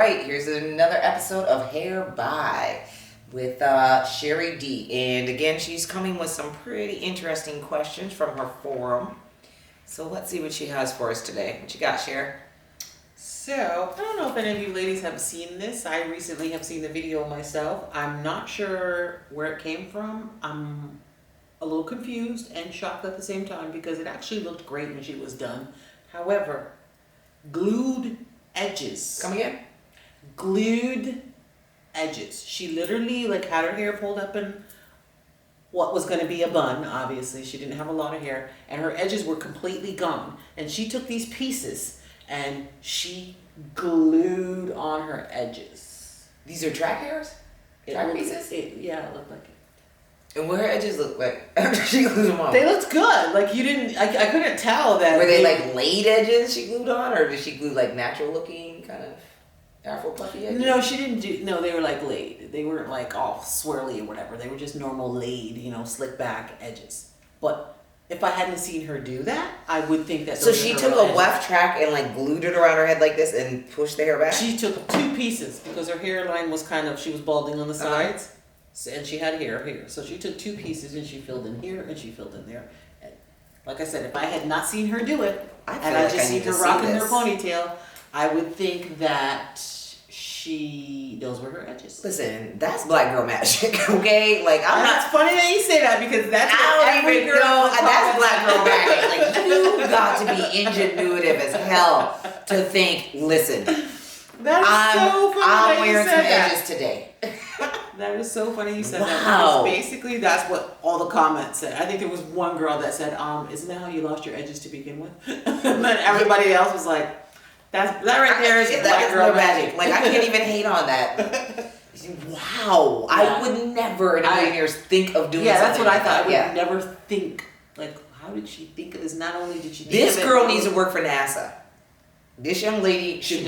Right, here's another episode of Hair By with Sherry D. And again, she's coming with some pretty interesting questions from her forum. So let's see what she has for us today. What you got, Cher? So, I don't know if any of you ladies have seen this. I recently have seen the video myself. I'm not sure where it came from. I'm a little confused and shocked at the same time because it actually looked great when she was done. However, glued edges. Come again? Glued edges. She literally had her hair pulled up in what was going to be a bun. Obviously, she didn't have a lot of hair, and her edges were completely gone. And she took these pieces and she glued on her edges. These are track hairs? Track pieces? Yeah, it looked like it. And what her edges look like after she glued them on? They looked good. You didn't. I couldn't tell that. Were they laid edges she glued on, or did she glue natural looking kind of Afro puffy edges? No, she didn't do. No, they were laid. They weren't all swirly or whatever. They were just normal laid, slick back edges. But if I hadn't seen her do that, I would think that. So she took a weft track and glued it around her head like this and pushed the hair back? She took two pieces because her hairline was she was balding on the sides. And she had hair here. So she took two pieces and she filled in here and she filled in there. And like I said, if I had not seen her do it, and I just seen her rocking her ponytail, I would think that those were her edges. Listen, that's black girl magic, okay? It's funny that you say that because that's every girl. That's black girl magic. You got to be ingenuitive as hell to think. Listen, that is so funny. I'm wearing some edges today. That is so funny you said that. Because basically, that's what all the comments said. I think there was one girl that said, "Isn't that how you lost your edges to begin with?" And then everybody else was like, that right there is black girl magic. I can't even hate on that. Wow. Yeah. I would never in a million years think of doing something. Yeah, that's what I thought. I would never think, how did she think of this? Not only did she think this girl needs to work for NASA. This young lady she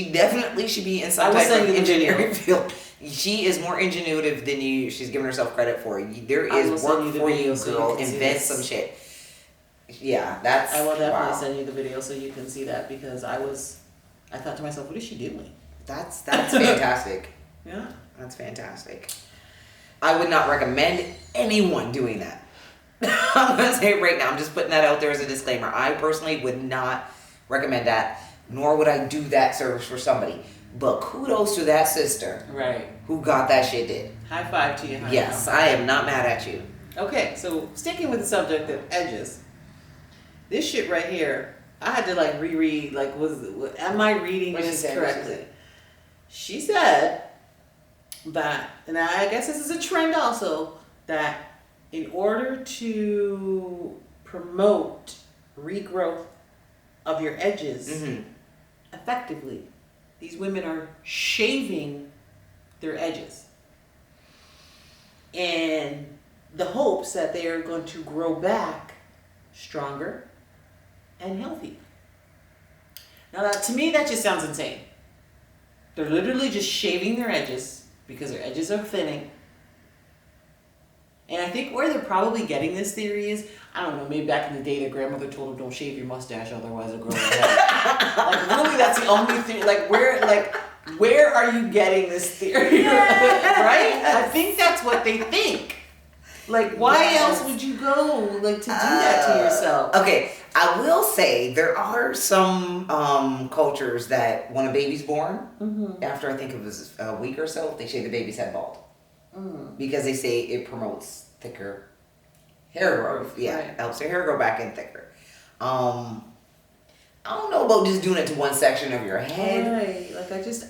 definitely should be in some type of engineering field. She is more ingenuitive than she's giving herself credit for. There is work for you, girl. Invent some shit. Yeah, that's. I will definitely send you the video so you can see that because I thought to myself, what is she doing? That's fantastic. Yeah, that's fantastic. I would not recommend anyone doing that. I'm gonna say it right now. I'm just putting that out there as a disclaimer. I personally would not recommend that, nor would I do that service for somebody. But kudos to that sister, right? Who got that shit did. High five to you. Yes, I am not mad at you. Okay, so sticking with the subject of edges. This shit right here, I had to reread. Am I reading this correctly? She said that, and I guess this is a trend also, that in order to promote regrowth of your edges effectively, these women are shaving their edges in the hopes that they are going to grow back stronger and healthy. Now, to me, that just sounds insane. They're literally just shaving their edges because their edges are thinning. And I think where they're probably getting this theory is, I don't know, maybe back in the day, their grandmother told them, don't shave your mustache, otherwise it'll grow your head. Really, that's the only thing. Where are you getting this theory? Right? I think that's what they think. Why else would you go, to do that to yourself? Okay, I will say there are some cultures that when a baby's born, after I think it was a week or so, they shave the baby's head bald. Because they say it promotes thicker hair growth. Yeah, right. It helps their hair grow back in thicker. I don't know about just doing it to one section of your head. Right.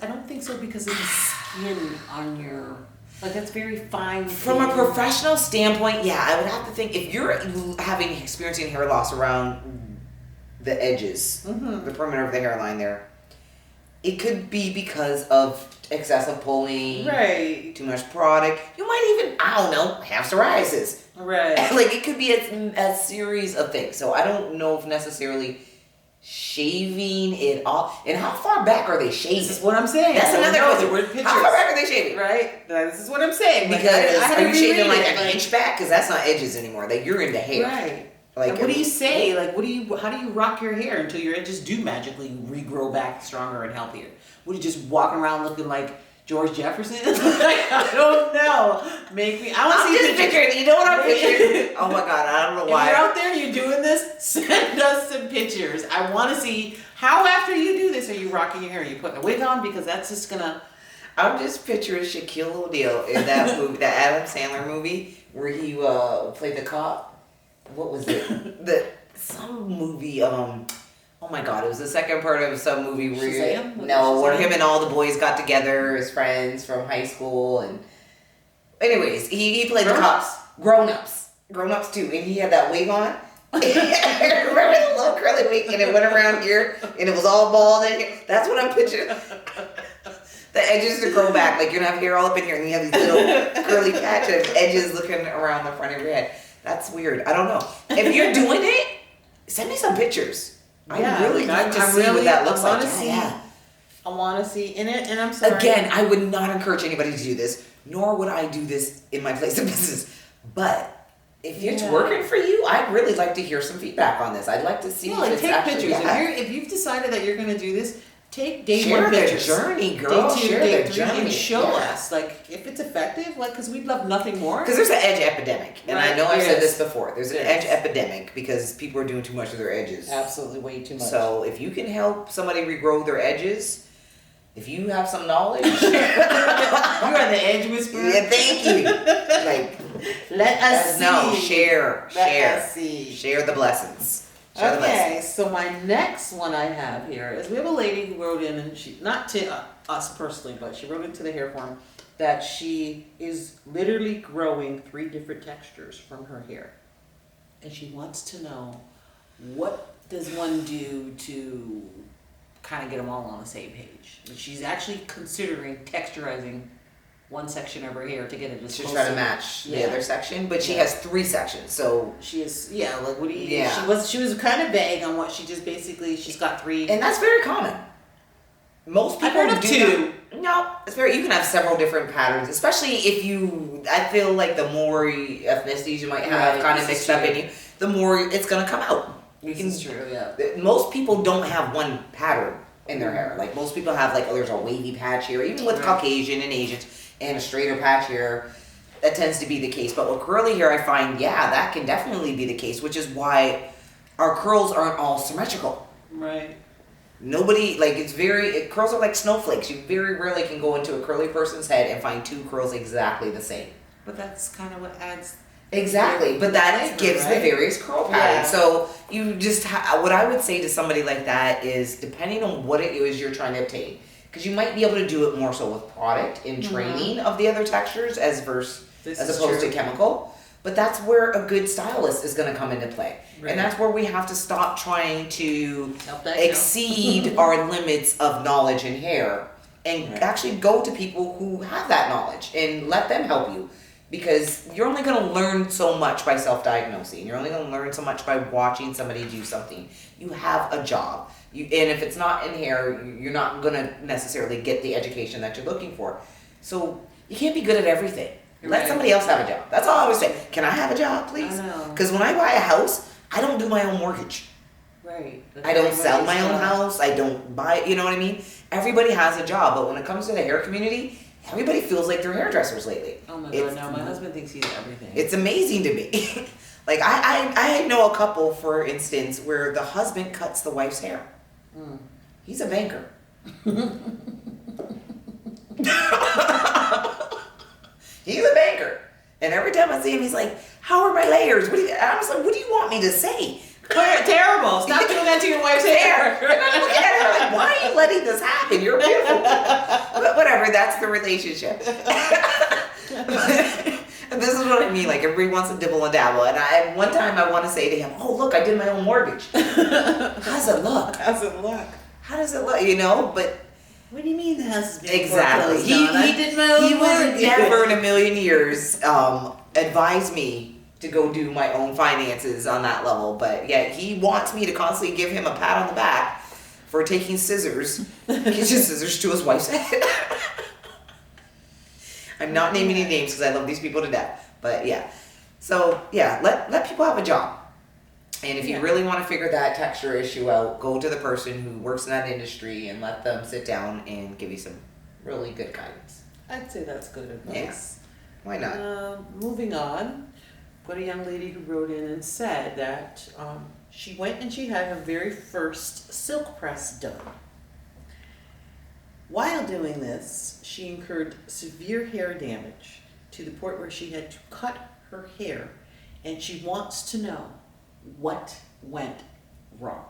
I don't think so because of the skin on your... that's very fine. From a professional standpoint, yeah, I would have to think if you're experiencing hair loss around the edges, the perimeter of the hairline there, it could be because of excessive pulling, right? Too much product. You might even, I don't know, have psoriasis, right? It could be a series of things. So I don't know if necessarily shaving it off. And how far back are they shaving? This is what I'm saying. That's another question. How far back are they shaving? Right. This is what I'm saying. Because are you shaving an inch back? Because that's not edges anymore. You're into hair. Right. Like, what do you say? Like, how do you rock your hair until your edges do magically regrow back stronger and healthier? Would you just walk around looking like George Jefferson? I don't know. I want to see pictures. You know what I'm picturing? Oh my God, I don't know why. If you're out there and you're doing this, send us some pictures. I want to see how after you do this, are you rocking your hair? Are you putting a wig on? Because that's just gonna... I'm just picturing Shaquille O'Neal in that movie, that Adam Sandler movie, where he played the cop. What was it? Some movie, oh my God, it was the second part of some movie where where him and all the boys got together as friends from high school, and anyways, he played the cops. Grown-ups too, and he had that wig on. Remember the little curly wig, and it went around here, and it was all bald in here? That's what I'm picturing. The edges to grow back, like you're gonna have hair all up in here, and you have these little curly patches of edges looking around the front of your head. That's weird. I don't know. If you're doing it, send me some pictures. I really like to see what that looks like. I want to see in it, and I'm sorry. Again, I would not encourage anybody to do this, nor would I do this in my place of business. But if it's working for you, I'd really like to hear some feedback on this. I'd like to see. Take pictures. If you've decided that you're going to do this, take day share one pictures. Share their journey, girl. Share their journey and show us, like, if it's effective, like, because we'd love nothing more. Because there's an edge epidemic, and I know I've said this before. There's an edge epidemic because people are doing too much of their edges. Absolutely, way too much. So if you can help somebody regrow their edges, if you have some knowledge, you are the edge whisperer. Yeah, thank you. Like, let us see. No, share. Let us see. Share the blessings. Okay, so my next one I have here is we have a lady who wrote in, and she, not to us personally, but she wrote into the hair forum that she is literally growing 3 different textures from her hair. And she wants to know, what does one do to kind of get them all on the same page? And she's actually considering texturizing one section of her hair to get it as close. She's trying to match the other section, but she has 3 sections, so she is like, what do you? Yeah. She was kind of vague on what she just basically. She's got 3, and that's very common. Most people I've heard of 2. No, it's very. You can have several different patterns, especially if you. I feel like the more ethnicities you might have kind of mixed up in you, the more it's gonna come out. This is true. Yeah. Most people don't have one pattern in their hair. Like most people have there's a wavy patch here, even with Caucasian and Asians. And a straighter patch hair, that tends to be the case. But with curly hair, I find, that can definitely be the case, which is why our curls aren't all symmetrical. Right. Nobody, curls are like snowflakes. You very rarely can go into a curly person's head and find 2 curls exactly the same. But that's kind of what adds... Exactly, but that gives the various curl patterns. Yeah. So you just, what I would say to somebody like that is, depending on what it is you're trying to obtain, because you might be able to do it more so with product and training of the other textures as opposed to chemical. But that's where a good stylist is going to come into play. Right. And that's where we have to stop trying to exceed our limits of knowledge in hair and actually go to people who have that knowledge and let them help you. Because you're only going to learn so much by self-diagnosing. You're only going to learn so much by watching somebody do something. You have a job. And if it's not in hair, you're not going to necessarily get the education that you're looking for. So you can't be good at everything. Let somebody else have a job. That's all I always say. Can I have a job, please? Because when I buy a house, I don't do my own mortgage. Right. I don't sell my own house. I don't buy, you know what I mean? Everybody has a job. But when it comes to the hair community, everybody feels like they're hairdressers lately. Oh my God, no. My husband thinks he's everything. It's amazing to me. Like, I know a couple, for instance, where the husband cuts the wife's hair. He's a banker. He's a banker. And every time I see him, he's like, how are my layers? I was like, what do you want me to say? Terrible. Stop doing that to your wife's hair. And I'm looking at her like, why are you letting this happen? You're beautiful. But whatever, that's the relationship. And this is what I mean. Like, everybody wants to dibble and dabble. And one time I want to say to him, oh, look, I did my own mortgage. How's it look? How does it look? You know, but... What do you mean the house is being exactly. I did my own mortgage. He would never in a million years advise me to go do my own finances on that level. But yeah, he wants me to constantly give him a pat on the back for taking kitchen scissors to his wife's head. I'm not naming any names because I love these people to death. But yeah. So yeah, let people have a job. And if you really want to figure that texture issue out, go to the person who works in that industry and let them sit down and give you some really good guidance. I'd say that's good advice. Yeah. Why not? Moving on, got a young lady who wrote in and said that she went and she had her very first silk press done. While doing this, she incurred severe hair damage to the point where she had to cut her hair, and she wants to know what went wrong.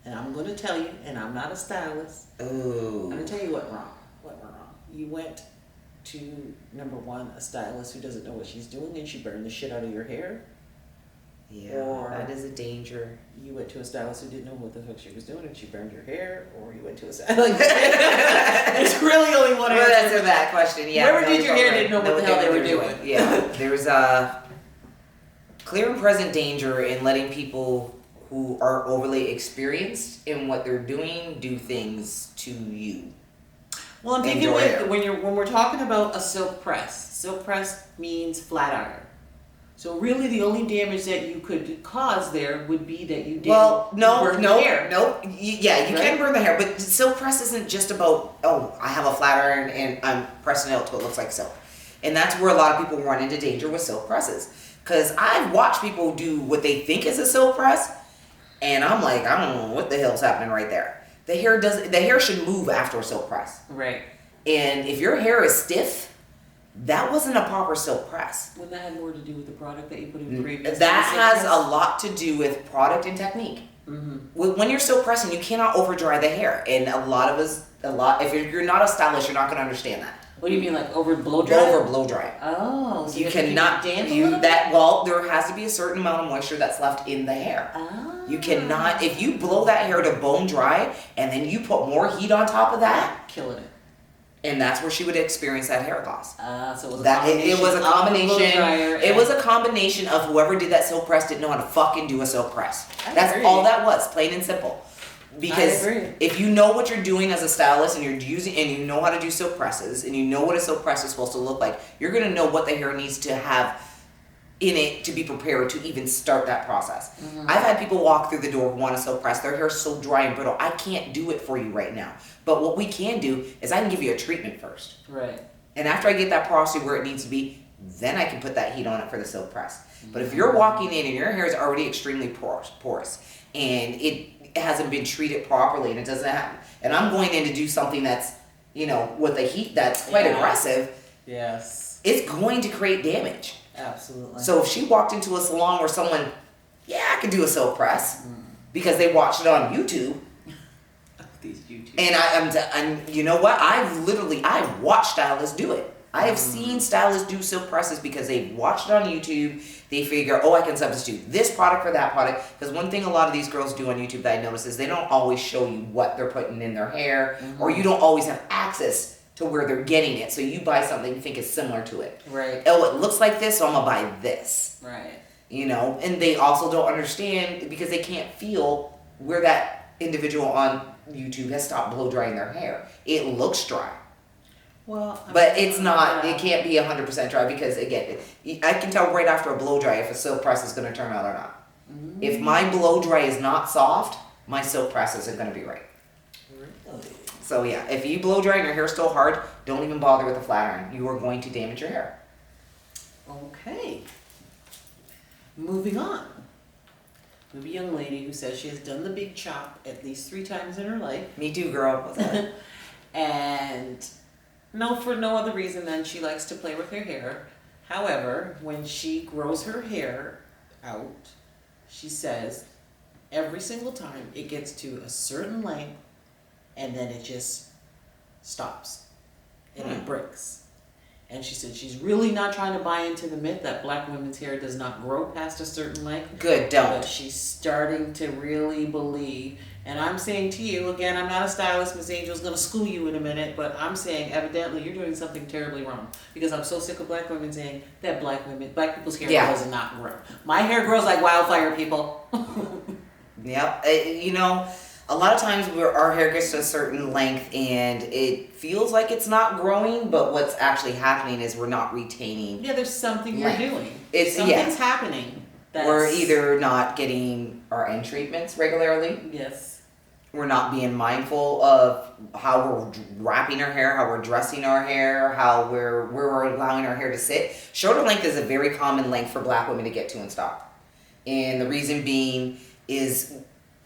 And I'm going to tell you, and I'm not a stylist. Ooh. I'm going to tell you what went wrong. You went to, number one, a stylist who doesn't know what she's doing and she burned the shit out of your hair. Yeah, or that is a danger. You went to a stylist who didn't know what the fuck she was doing and she burned your hair, or you went to a stylist. There's really only one answer. Well, answer that question. Yeah. Whoever did your hair didn't know what the hell they were doing. Yeah, there's a clear and present danger in letting people who are overly experienced in what they're doing do things to you. Well, I'm thinking when we're talking about a silk press means flat iron. So really, the only damage that you could cause there would be that you didn't burn the hair. You can burn the hair, but silk press isn't just about, I have a flat iron and I'm pressing it out till it looks like silk. And that's where a lot of people run into danger with silk presses. Because I've watched people do what they think is a silk press, and I'm like, I don't know what the hell's happening right there. The hair should move after a silk press. Right. And if your hair is stiff, that wasn't a proper silk press. Wouldn't that have more to do with the product that you put in previous? That has a lot to do with product and technique. Mm-hmm. When you're silk pressing, you cannot over dry the hair, and if you're not a stylist, you're not going to understand that. What do you mean, like over blow dry? Over blow dry. Oh, so you cannot there has to be a certain amount of moisture that's left in the hair. Oh. You cannot, if you blow that hair to bone dry and then you put more heat on top of that, killing it. And that's where she would experience that hair loss. So it was a combination. It was a combination of whoever did that silk press didn't know how to fucking do a silk press. That's all that was, plain and simple. Because if you know what you're doing as a stylist and you know how to do silk presses and you know what a silk press is supposed to look like, you're gonna know what the hair needs to have in it to be prepared to even start that process. Mm-hmm. I've had people walk through the door who want a silk press. Their hair's so dry and brittle. I can't do it for you right now. But what we can do is I can give you a treatment first. Right. And after I get that porosity where it needs to be, then I can put that heat on it for the silk press. Mm-hmm. But if you're walking in and your hair is already extremely porous and it hasn't been treated properly and it doesn't happen, and I'm going in to do something that's, with a heat that's quite aggressive, yes, it's going to create damage. Absolutely. So if she walked into a salon where someone, I could do a silk press because they watched it on YouTube. These YouTube. And you know what? I've watched stylists do it. I have seen stylists do silk presses because they've watched it on YouTube. They figure, I can substitute this product for that product. Because one thing a lot of these girls do on YouTube that I notice is they don't always show you what they're putting in their hair, or you don't always have access to where they're getting it. So you buy something you think is similar to it. Right. It looks like this, so I'm going to buy this. Right. And they also don't understand because they can't feel where that individual on YouTube has stopped blow drying their hair. It looks dry. Well, but it's not, it can't be 100% dry because, again, I can tell right after a blow dry if a silk press is going to turn out or not. Mm-hmm. If my blow dry is not soft, my silk press isn't going to be right. Really? So yeah, if you blow dry and your hair's still hard, don't even bother with a flat iron. You are going to damage your hair. Okay. Moving on. We have a young lady who says she has done the big chop at least 3 times in her life. Me too, girl. What's that? And for no other reason than she likes to play with her hair. However, when she grows her hair out, she says every single time it gets to a certain length and then it just stops and it breaks. And she said she's really not trying to buy into the myth that black women's hair does not grow past a certain length. Good, don't. But she's starting to really believe. And I'm saying to you, again, I'm not a stylist. Miss Angel's going to school you in a minute. But I'm saying, evidently, you're doing something terribly wrong. Because I'm so sick of black women saying that black people's hair does not grow. My hair grows like wildfire, people. Yep. A lot of times our hair gets to a certain length and it feels like it's not growing, but what's actually happening is we're not retaining. Yeah, there's something you're doing. Something's happening. We're either not getting our end treatments regularly. Yes. We're not being mindful of how we're wrapping our hair, how we're dressing our hair, how where we're allowing our hair to sit. Shoulder length is a very common length for black women to get to and stop. And the reason being is,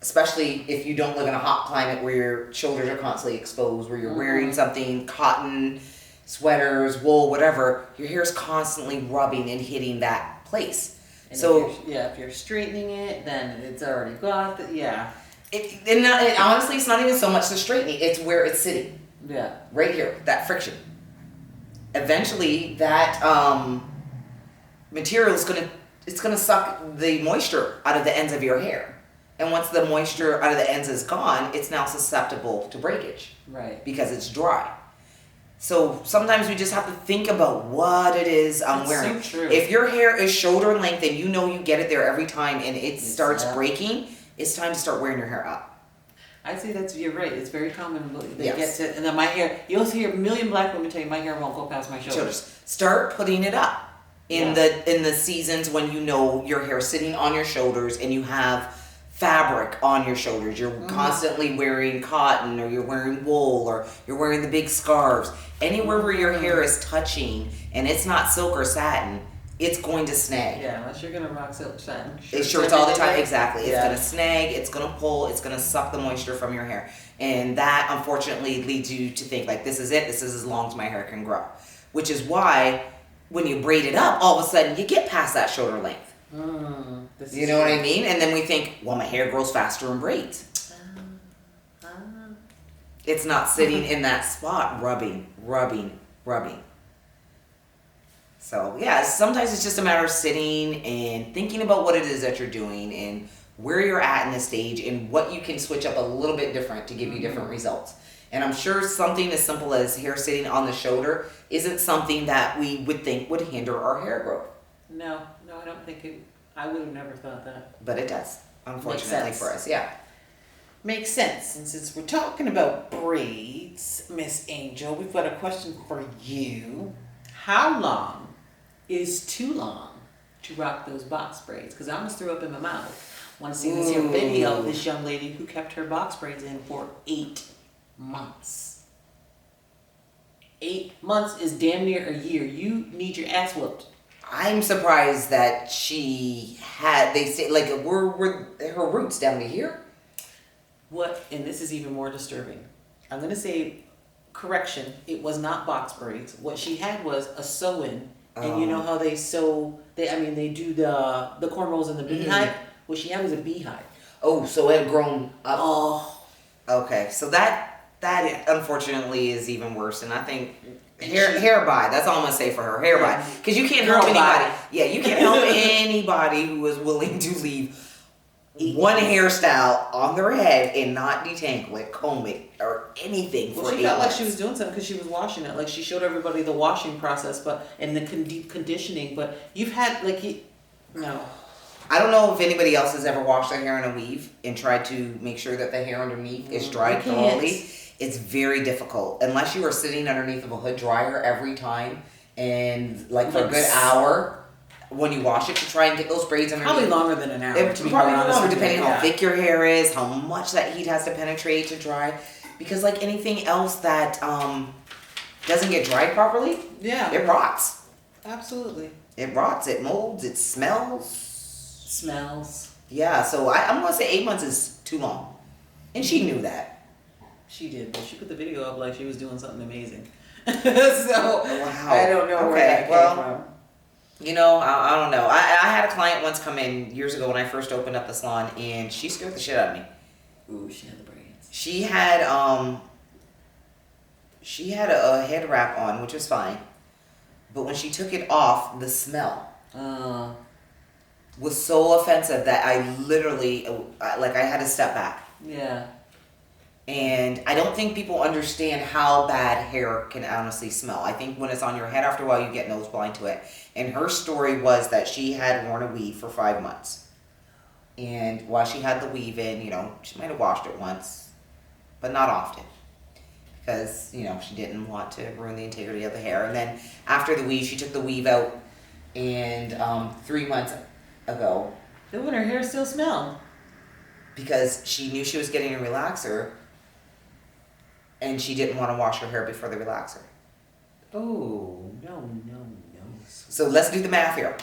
especially if you don't live in a hot climate where your shoulders are constantly exposed, where you're wearing something, cotton, sweaters, wool, whatever, your hair is constantly rubbing and hitting that place. And so if you're straightening it, then it's already got honestly, it's not even so much the straightening; it's where it's sitting. Yeah, right here, that friction. Eventually, that material is gonna suck the moisture out of the ends of your hair, and once the moisture out of the ends is gone, it's now susceptible to breakage. Right. Because it's dry. So sometimes we just have to think about what it is I'm wearing. So true. If your hair is shoulder length and you know you get it there every time and it starts breaking, it's time to start wearing your hair up. I'd say you're right. It's very common. They get to, and then my hair, you'll hear a million black women tell you my hair won't go past my shoulders. Start putting it up in the seasons when you know your hair's sitting on your shoulders and you have fabric on your shoulders. You're constantly wearing cotton, or you're wearing wool, or you're wearing the big scarves. Anywhere where your hair is touching and it's not silk or satin, it's going to snag. Yeah, unless you're gonna rock silk satin. Shirts all the time, exactly. It's gonna snag, it's gonna pull, it's gonna suck the moisture from your hair. And that unfortunately leads you to think like, this is it, this is as long as my hair can grow. Which is why when you braid it up, all of a sudden you get past that shoulder length. You know what I mean? And then we think, well, my hair grows faster in braids. It's not sitting in that spot, rubbing. So yeah, sometimes it's just a matter of sitting and thinking about what it is that you're doing and where you're at in the stage and what you can switch up a little bit different to give you different results. And I'm sure something as simple as hair sitting on the shoulder isn't something that we would think would hinder our hair growth. No, I don't think it. I would have never thought that. But it does, unfortunately for us, yeah. Makes sense. And since we're talking about braids, Miss Angel, we've got a question for you. How long is too long to rock those box braids? Because I almost threw up in my mouth. Want to see this here video of this young lady who kept her box braids in for 8 months. 8 months is damn near a year. You need your ass whooped. I'm surprised that she had, they say, like, were her roots down to here? What, and this is even more disturbing. I'm going to say, correction, it was not box braids. What she had was a sew-in, and you know how they sew, they do the cornrows in the beehive? What she had was a beehive. Oh, so it had grown up. Oh. Okay, so that unfortunately is even worse, and I think hair bye. That's all I'm gonna say for her. Hair bye, because you can't help anybody. Yeah, you can't help anybody who is willing to leave one hairstyle on their head and not detangle it, comb it, or anything. Well, she felt like she was doing something because she was washing it. Like she showed everybody the washing process, and the deep conditioning. But you've had no. I don't know if anybody else has ever washed their hair in a weave and tried to make sure that the hair underneath is dry thoroughly. It's very difficult unless you are sitting underneath of a hood dryer every time and for a good hour when you wash it to try and get those braids underneath. Probably longer than an hour. Probably longer depending on how thick your hair is, how much that heat has to penetrate to dry. Because like anything else that doesn't get dried properly, it rots. Absolutely. It rots. It molds. It smells. Yeah. So I'm gonna say 8 months is too long, and she knew that. She did, but she put the video up like she was doing something amazing. So wow. I don't know where that came from. You know, I don't know. I had a client once come in years ago when I first opened up the salon, and she scared the shit out of me. Ooh, she had the braids. She had a head wrap on, which was fine, but when she took it off, the smell was so offensive that I literally I had to step back. Yeah. And I don't think people understand how bad hair can honestly smell. I think when it's on your head after a while, you get nose blind to it. And her story was that she had worn a weave for 5 months. And while she had the weave in, she might have washed it once, but not often. Because, she didn't want to ruin the integrity of the hair. And then after the weave, she took the weave out. And 3 months ago Then when her hair still smelled. because she knew she was getting a relaxer and she didn't want to wash her hair before the relaxer. Oh, no. So let's do the math here.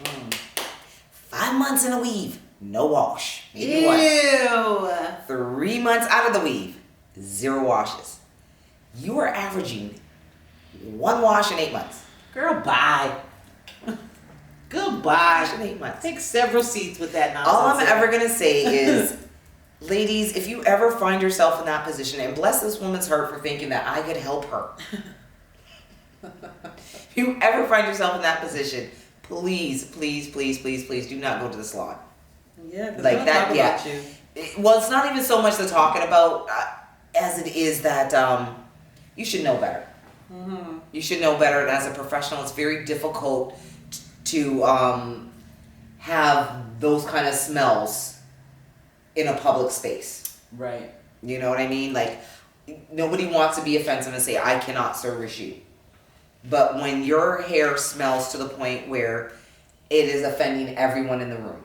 Mm. 5 months in a weave, no wash. Maybe Ew. 3 months out of the weave, 0 washes. You are averaging 1 wash in 8 months. Girl, bye. Goodbye. Wash in 8 months. Take several seats with that nonsense. All I'm ever going to say is, ladies, if you ever find yourself in that position, and bless this woman's heart for thinking that I could help her. If you ever find yourself in that position, please do not go to the salon. Yeah, because Like that, yeah. about you. Well, it's not even so much the talking about as it is that you should know better. Mm-hmm. You should know better. And as a professional, it's very difficult to have those kind of smells in a public space. Right. You know what I mean? Like, nobody wants to be offensive and say, I cannot service you. But when your hair smells to the point where it is offending everyone in the room,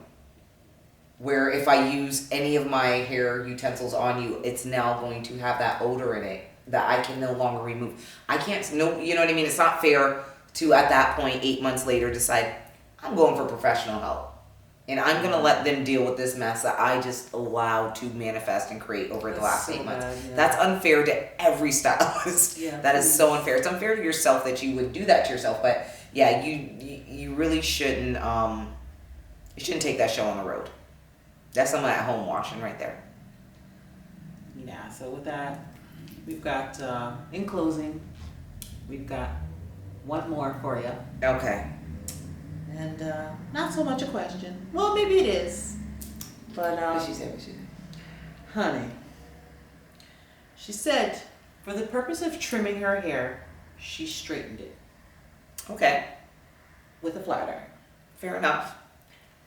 where if I use any of my hair utensils on you, it's now going to have that odor in it that I can no longer remove. I can't, no, you know what I mean? It's not fair to, at that point, 8 months later, decide, I'm going for professional help. And I'm going to let them deal with this mess that I just allowed to manifest and create over the last 8 months. Bad, yeah. That's unfair to every stylist. Yeah, that is so unfair. It's unfair to yourself that you would do that to yourself. But yeah, you really shouldn't, you shouldn't take that show on the road. That's someone at home washing right there. Yeah, so with that, we've got, in closing, we've got one more for you. Okay. And not so much a question. Well, maybe it is. But, What she said? honey, she said for the purpose of trimming her hair, she straightened it Okay. with a flat iron. Fair enough.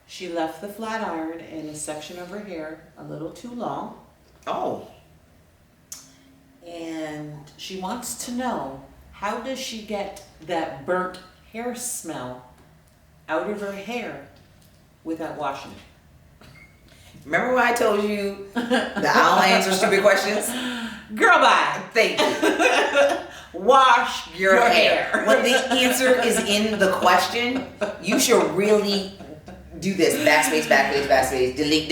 She left the flat iron in a section of her hair a little too long. Oh. And she wants to know, how does she get that burnt hair smell out of her hair without washing it? Remember when I told you that I don't answer stupid questions? Girl, bye. Thank you. Wash Your hair. When the answer is in the question, you should really do this. Backspace, delete.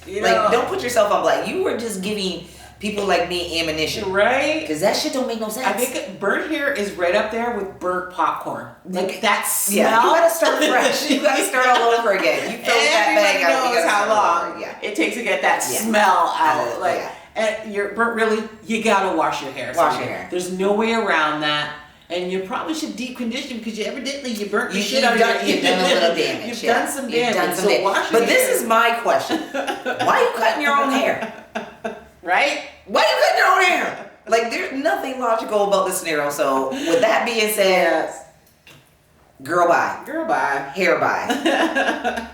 You Like, know. don't put yourself on black. You were just giving people like me ammunition. Right? Because that shit don't make no sense. I think burnt hair is right up there with burnt popcorn. Like that smell. Yeah, you gotta start fresh. You gotta start all over again. You throw that bag out. Everybody knows how long it takes to get that smell out. Like, and you're burnt. Really, you gotta wash your hair. Wash your hair. There's no way around that. And you probably should deep condition because you evidently you burnt the shit out of your hair. You've done a little damage. You've done some damage. So wash your But this hair. is my question. Why are you cutting your own hair? Right? Why are you cutting your own hair? Like, there's nothing logical about this scenario. So, with that being said, girl bye. Girl, bye. Hair bye.